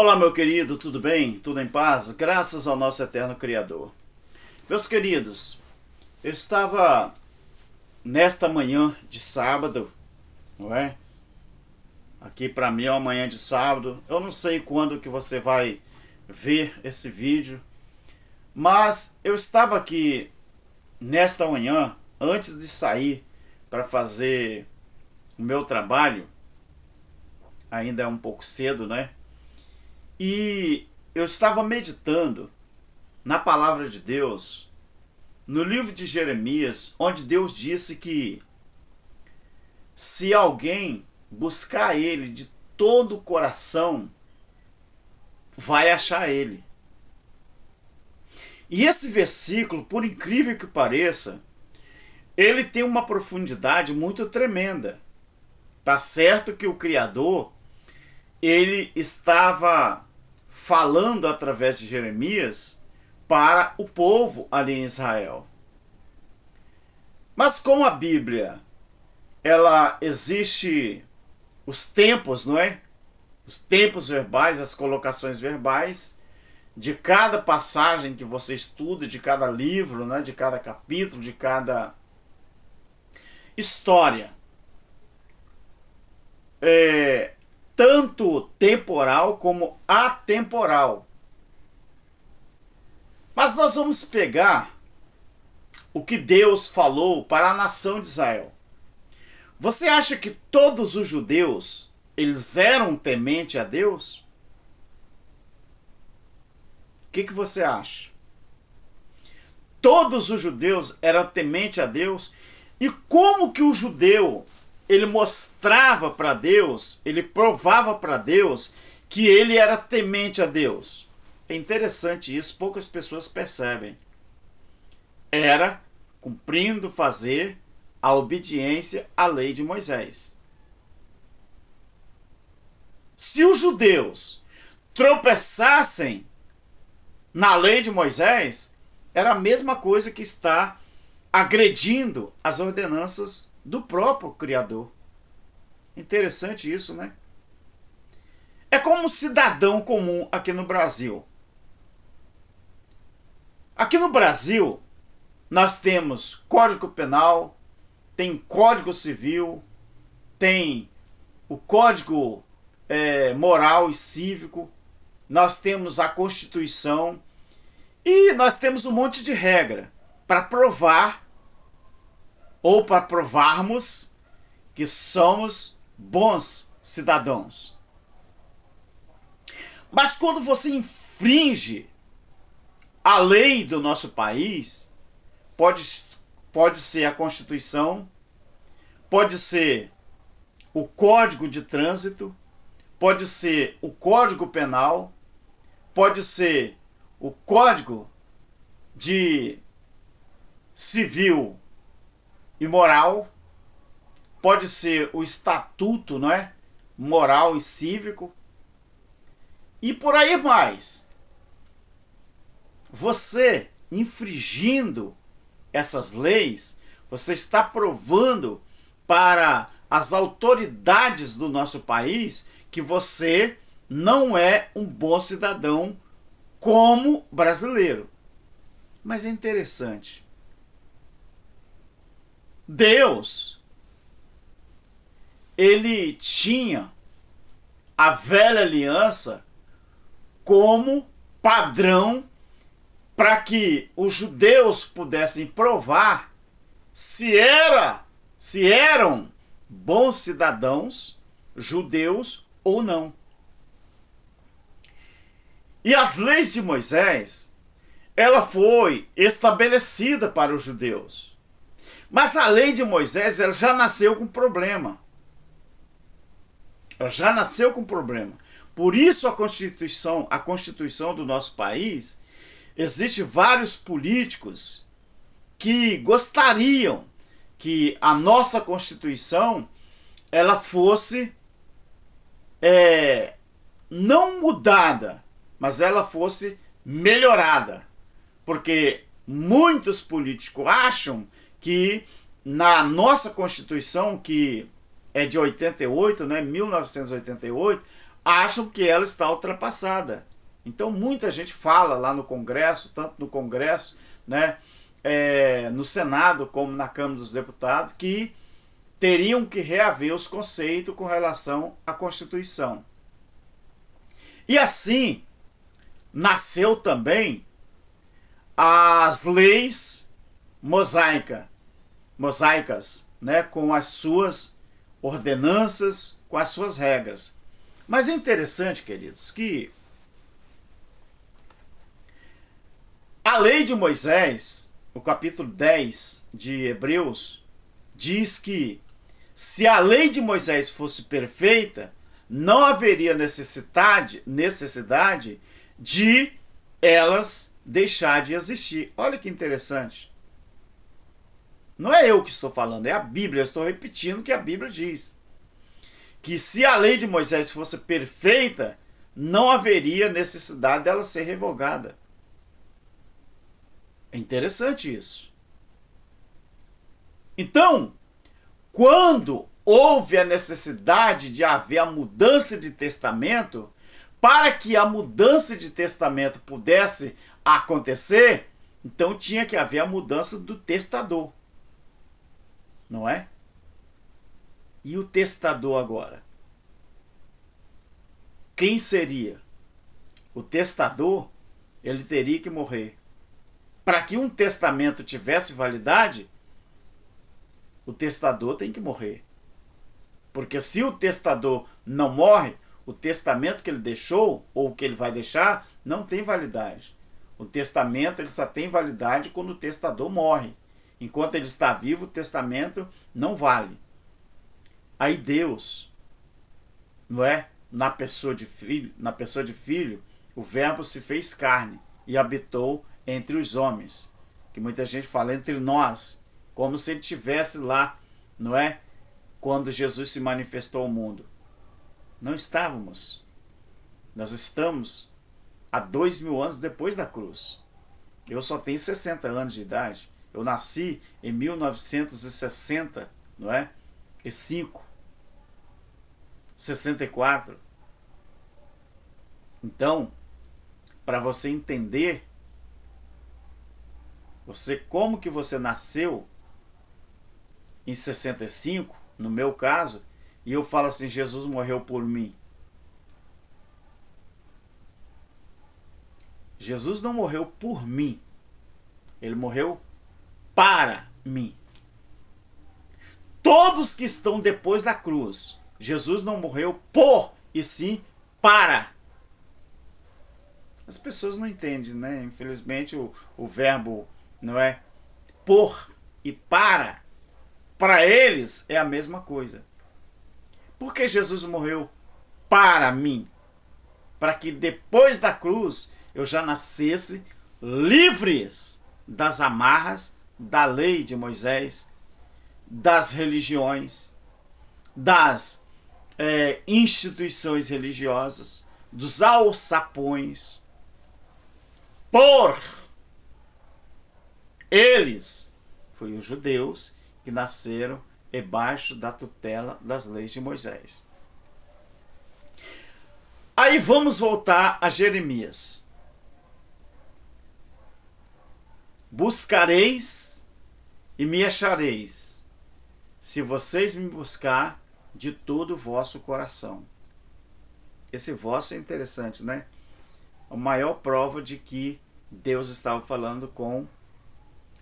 Olá, meu querido, tudo bem? Tudo em paz? Graças ao nosso eterno Criador. Meus queridos, eu estava nesta manhã de sábado, não é? Aqui para mim é uma manhã de sábado. Eu não sei quando que você vai ver esse vídeo, mas eu estava aqui nesta manhã, antes de sair para fazer o meu trabalho. Ainda é um pouco cedo, né? E eu estava meditando na palavra de Deus, no livro de Jeremias, onde Deus disse que se alguém buscar ele de todo o coração, vai achar ele. E esse versículo, por incrível que pareça, ele tem uma profundidade muito tremenda. Tá certo que o Criador, ele estava falando através de Jeremias para o povo ali em Israel. Mas como a Bíblia, ela existe os tempos, não é? Os tempos verbais, as colocações verbais de cada passagem que você estuda, de cada livro, né? De cada capítulo, de cada história. Tanto temporal como atemporal. Mas nós vamos pegar o que Deus falou para a nação de Israel. Você acha que todos os judeus, eles eram tementes a Deus? O que você acha? Todos os judeus eram tementes a Deus? E como que o judeu, ele mostrava para Deus, ele provava para Deus que ele era temente a Deus? É interessante isso, poucas pessoas percebem. Era cumprindo fazer a obediência à lei de Moisés. Se os judeus tropeçassem na lei de Moisés, era a mesma coisa que estar agredindo as ordenanças do próprio Criador. Interessante isso, né? É como um cidadão comum aqui no Brasil. Aqui no Brasil, nós temos Código Penal, tem Código Civil, tem o Código Moral e Cívico, nós temos a Constituição e nós temos um monte de regra para provar ou para provarmos que somos bons cidadãos. Mas quando você infringe a lei do nosso país, pode ser a Constituição, pode ser o Código de Trânsito, pode ser o Código Penal, pode ser o Código de Civil e Moral, pode ser o Estatuto, não é? Moral e Cívico, e por aí mais. Você infringindo essas leis, você está provando para as autoridades do nosso país que você não é um bom cidadão como brasileiro. Mas é interessante. Deus, ele tinha a velha aliança como padrão para que os judeus pudessem provar se eram bons cidadãos judeus ou não. E as leis de Moisés, ela foi estabelecida para os judeus. Mas a lei de Moisés, ela já nasceu com problema. Ela já nasceu com problema. Por isso a Constituição do nosso país, existe vários políticos que gostariam que a nossa Constituição ela fosse não mudada, mas ela fosse melhorada. Porque muitos políticos acham que na nossa Constituição, que é de 88, né, 1988, acham que ela está ultrapassada. Então muita gente fala lá no Congresso, tanto no Congresso, né, no Senado como na Câmara dos Deputados, que teriam que reaver os conceitos com relação à Constituição. E assim nasceu também as leis mosaicas, né, com as suas ordenanças, com as suas regras. Mas é interessante, queridos, que a lei de Moisés, o capítulo 10 de Hebreus, diz que se a lei de Moisés fosse perfeita, não haveria necessidade de elas deixar de existir. Olha que interessante. Não é eu que estou falando, é a Bíblia. Eu estou repetindo o que a Bíblia diz. Que se a lei de Moisés fosse perfeita, não haveria necessidade dela ser revogada. É interessante isso. Então, quando houve a necessidade de haver a mudança de testamento, para que a mudança de testamento pudesse acontecer, então tinha que haver a mudança do testador. Não é? E o testador agora? Quem seria? O testador, ele teria que morrer. Para que um testamento tivesse validade, o testador tem que morrer. Porque se o testador não morre, o testamento que ele deixou, ou que ele vai deixar, não tem validade. O testamento ele só tem validade quando o testador morre. Enquanto ele está vivo, o testamento não vale. Aí Deus, não é? Na pessoa de filho, o verbo se fez carne e habitou entre os homens. Que muita gente fala entre nós, como se ele estivesse lá, não é? Quando Jesus se manifestou ao mundo. Não estávamos. Nós estamos há 2000 anos depois da cruz. Eu só tenho 60 anos de idade. Eu nasci em 1960, não é? E 64. Então, para você entender, como que você nasceu em 65, no meu caso, e eu falo assim, Jesus morreu por mim. Jesus não morreu por mim. Ele morreu para mim. Todos que estão depois da cruz, Jesus não morreu por, e sim para. As pessoas não entendem, né? Infelizmente o verbo, não é? Por e para eles é a mesma coisa. Por que Jesus morreu para mim? Para que depois da cruz eu já nascesse livres das amarras da lei de Moisés, das religiões, das instituições religiosas, dos alçapões. Por eles, foi os judeus que nasceram debaixo da tutela das leis de Moisés. Aí vamos voltar a Jeremias. Buscareis e me achareis, se vocês me buscar de todo o vosso coração. Esse vosso é interessante, né? A maior prova de que Deus estava falando com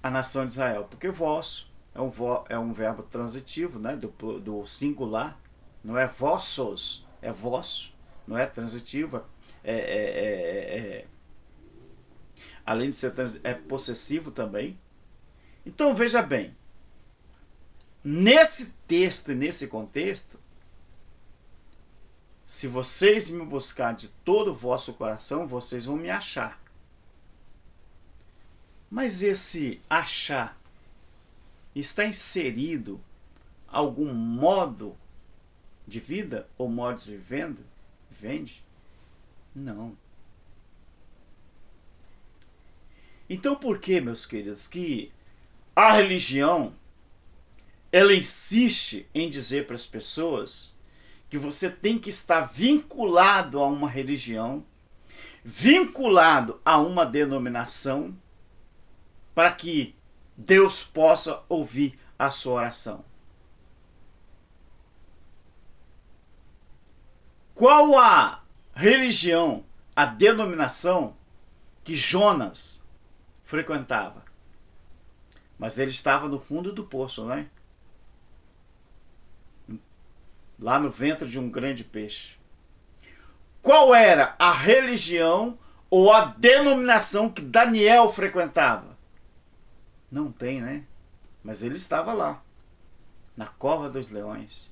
a nação de Israel. Porque vosso é um verbo transitivo, né? do singular. Não é vossos, é vosso. Não é transitivo. Além de ser é possessivo também. Então veja bem. Nesse texto e nesse contexto, se vocês me buscar de todo o vosso coração, vocês vão me achar. Mas esse achar está inserido algum modo de vida ou modo de vende? Não. Então por que, meus queridos, que a religião ela insiste em dizer para as pessoas que você tem que estar vinculado a uma religião, vinculado a uma denominação, para que Deus possa ouvir a sua oração. Qual a religião, a denominação que Jonas frequentava? Mas ele estava no fundo do poço, né? Lá no ventre de um grande peixe. Qual era a religião ou a denominação que Daniel frequentava? Não tem, né? Mas ele estava lá, na cova dos leões.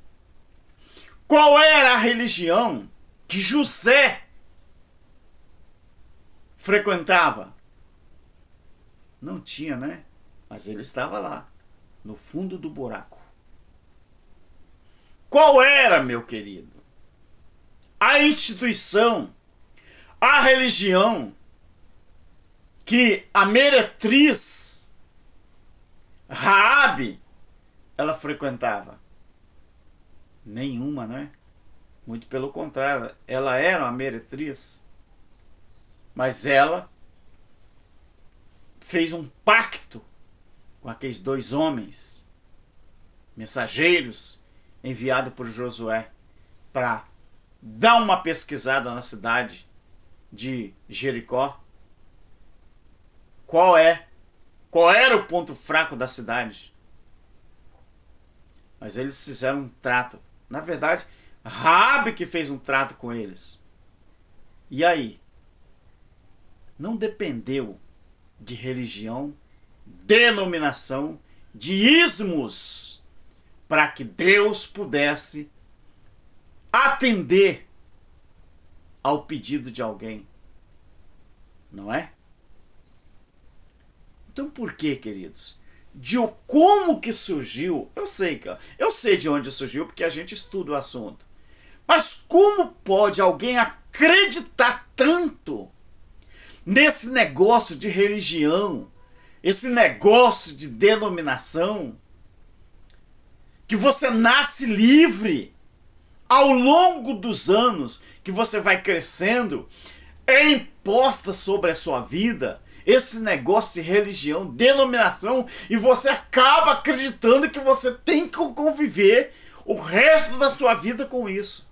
Qual era a religião que José frequentava? Não tinha, né? Mas ele estava lá, no fundo do buraco. Qual era, meu querido, a instituição, a religião que a meretriz Raabe ela frequentava? Nenhuma, né? Muito pelo contrário, ela era uma meretriz, mas ela fez um pacto com aqueles dois homens, mensageiros, enviados por Josué, para dar uma pesquisada na cidade de Jericó. Qual era o ponto fraco da cidade? Mas eles fizeram um trato. Na verdade, Raabe que fez um trato com eles. E aí? Não dependeu de religião, denominação, de ismos, para que Deus pudesse atender ao pedido de alguém. Não é? Então por que, queridos? Como que surgiu? Eu sei de onde surgiu, porque a gente estuda o assunto. Mas como pode alguém acreditar tanto nesse negócio de religião, esse negócio de denominação, que você nasce livre ao longo dos anos, que você vai crescendo, é imposta sobre a sua vida esse negócio de religião, denominação, e você acaba acreditando que você tem que conviver o resto da sua vida com isso.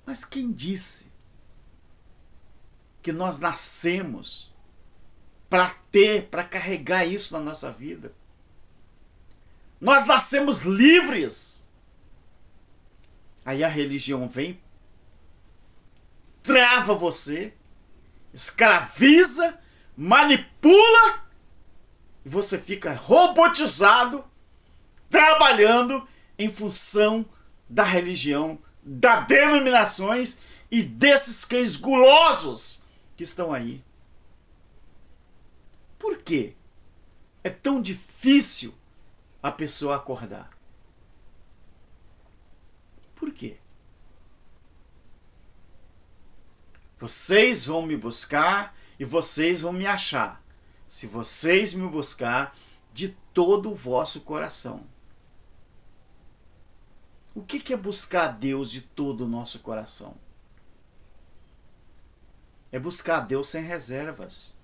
Mas quem disse que nós nascemos para carregar isso na nossa vida? Nós nascemos livres. Aí a religião vem, trava você, escraviza, manipula, e você fica robotizado, trabalhando em função da religião, das denominações e desses cães gulosos que estão aí. Por quê? É tão difícil a pessoa acordar. Por quê? Vocês vão me buscar e vocês vão me achar, se vocês me buscar de todo o vosso coração. O que é buscar a Deus de todo o nosso coração? É buscar a Deus sem reservas.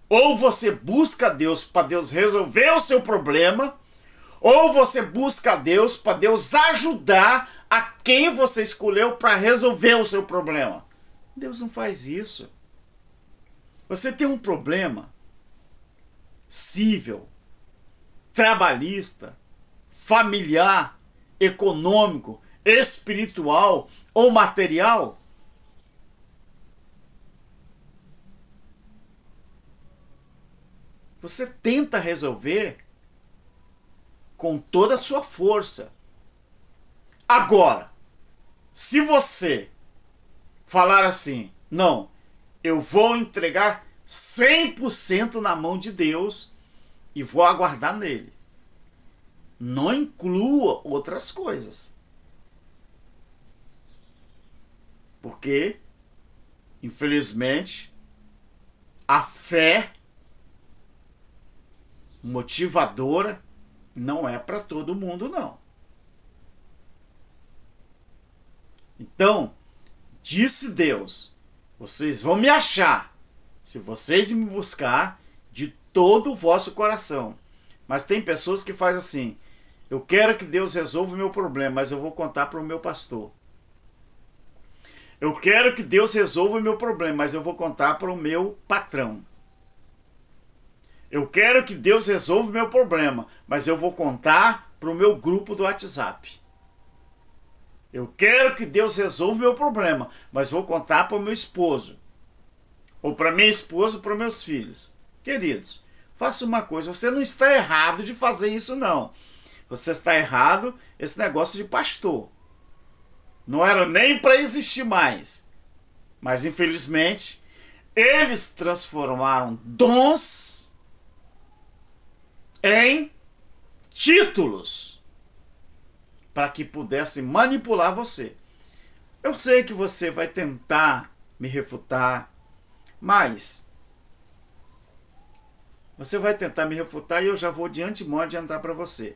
Ou você busca a Deus para Deus resolver o seu problema, ou você busca a Deus para Deus ajudar a quem você escolheu para resolver o seu problema. Deus não faz isso. Você tem um problema civil, trabalhista, familiar, econômico, espiritual ou material? Você tenta resolver com toda a sua força. Agora, se você falar assim, não, eu vou entregar 100% na mão de Deus e vou aguardar nele. Não inclua outras coisas. Porque, infelizmente, a fé motivadora não é para todo mundo, não. Então, disse Deus, vocês vão me achar, se vocês me buscar de todo o vosso coração. Mas tem pessoas que fazem assim, eu quero que Deus resolva o meu problema, mas eu vou contar para o meu pastor. Eu quero que Deus resolva o meu problema, mas eu vou contar para o meu patrão. Eu quero que Deus resolva o meu problema, mas eu vou contar para o meu grupo do WhatsApp. Eu quero que Deus resolva o meu problema, mas vou contar para o meu esposo. Ou para minha esposa ou para meus filhos. Queridos, faça uma coisa, você não está errado de fazer isso não. Você está errado esse negócio de pastor. Não era nem para existir mais. Mas infelizmente, eles transformaram dons em títulos para que pudessem manipular você. Eu sei que você vai tentar me refutar, mas você vai tentar me refutar e eu já vou de antemão adiantar para você.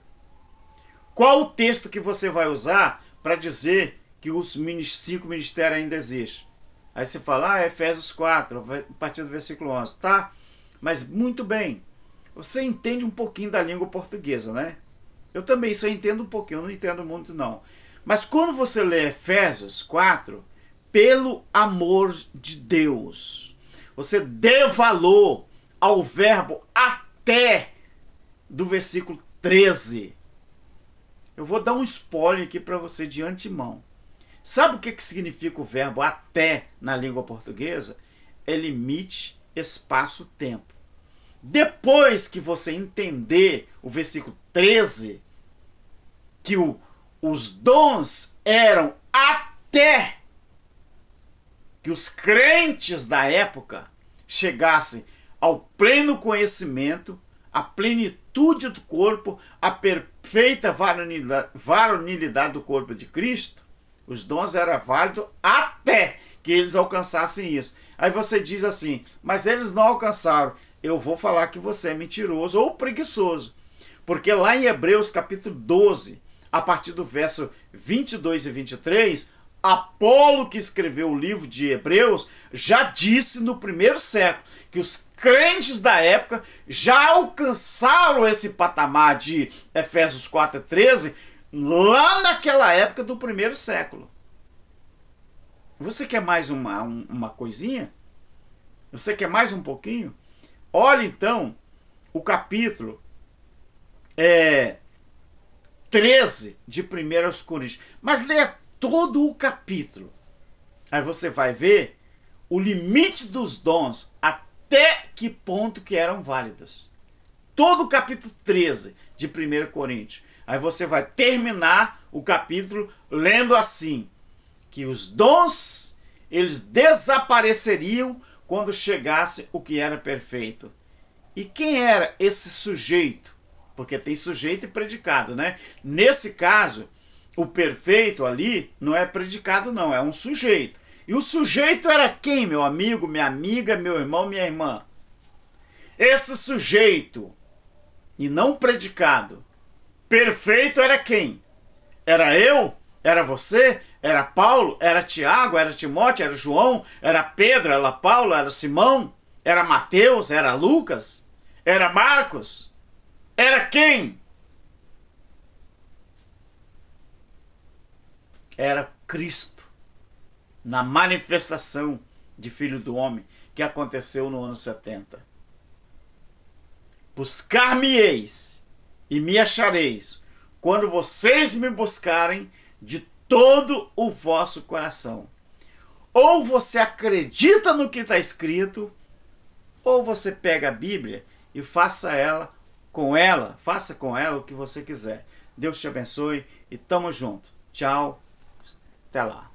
Qual o texto que você vai usar para dizer que os 5 ministérios ainda existem? Aí você fala, Efésios 4, a partir do versículo 11, tá? Mas muito bem, você entende um pouquinho da língua portuguesa, né? Eu também só entendo um pouquinho, eu não entendo muito não. Mas quando você lê Efésios 4, pelo amor de Deus, você dê valor ao verbo até do versículo 13. Eu vou dar um spoiler aqui para você de antemão. Sabe o que significa o verbo até na língua portuguesa? É limite, espaço, tempo. Depois que você entender o versículo 13, que os dons eram até que os crentes da época chegassem ao pleno conhecimento, a plenitude do corpo, a perfeita varonilidade do corpo de Cristo, os dons eram válidos até que eles alcançassem isso. Aí você diz assim, mas eles não alcançaram. Eu vou falar que você é mentiroso ou preguiçoso. Porque lá em Hebreus capítulo 12, a partir do verso 22 e 23, Apolo, que escreveu o livro de Hebreus, já disse no primeiro século que os crentes da época já alcançaram esse patamar de Efésios 4 e 13 lá naquela época do primeiro século. Você quer mais uma coisinha? Você quer mais um pouquinho? Olha então o capítulo 13 de 1 Coríntios. Mas lê todo o capítulo. Aí você vai ver o limite dos dons, até que ponto que eram válidos. Todo o capítulo 13 de 1 Coríntios. Aí você vai terminar o capítulo lendo assim, que os dons, eles desapareceriam quando chegasse o que era perfeito. E quem era esse sujeito? Porque tem sujeito e predicado, né? Nesse caso, o perfeito ali não é predicado não, é um sujeito. E o sujeito era quem, meu amigo, minha amiga, meu irmão, minha irmã? Esse sujeito, e não predicado, perfeito era quem? Era eu? Era você? Era Paulo? Era Tiago? Era Timóteo? Era João? Era Pedro? Era Paulo? Era Simão? Era Mateus? Era Lucas? Era Marcos? Era quem? Era Cristo, na manifestação de Filho do Homem, que aconteceu no ano 70. Buscar-me-eis e me achareis, quando vocês me buscarem de todo o vosso coração. Ou você acredita no que está escrito, ou você pega a Bíblia e faça com ela o que você quiser. Deus te abençoe e tamo junto. Tchau, até lá.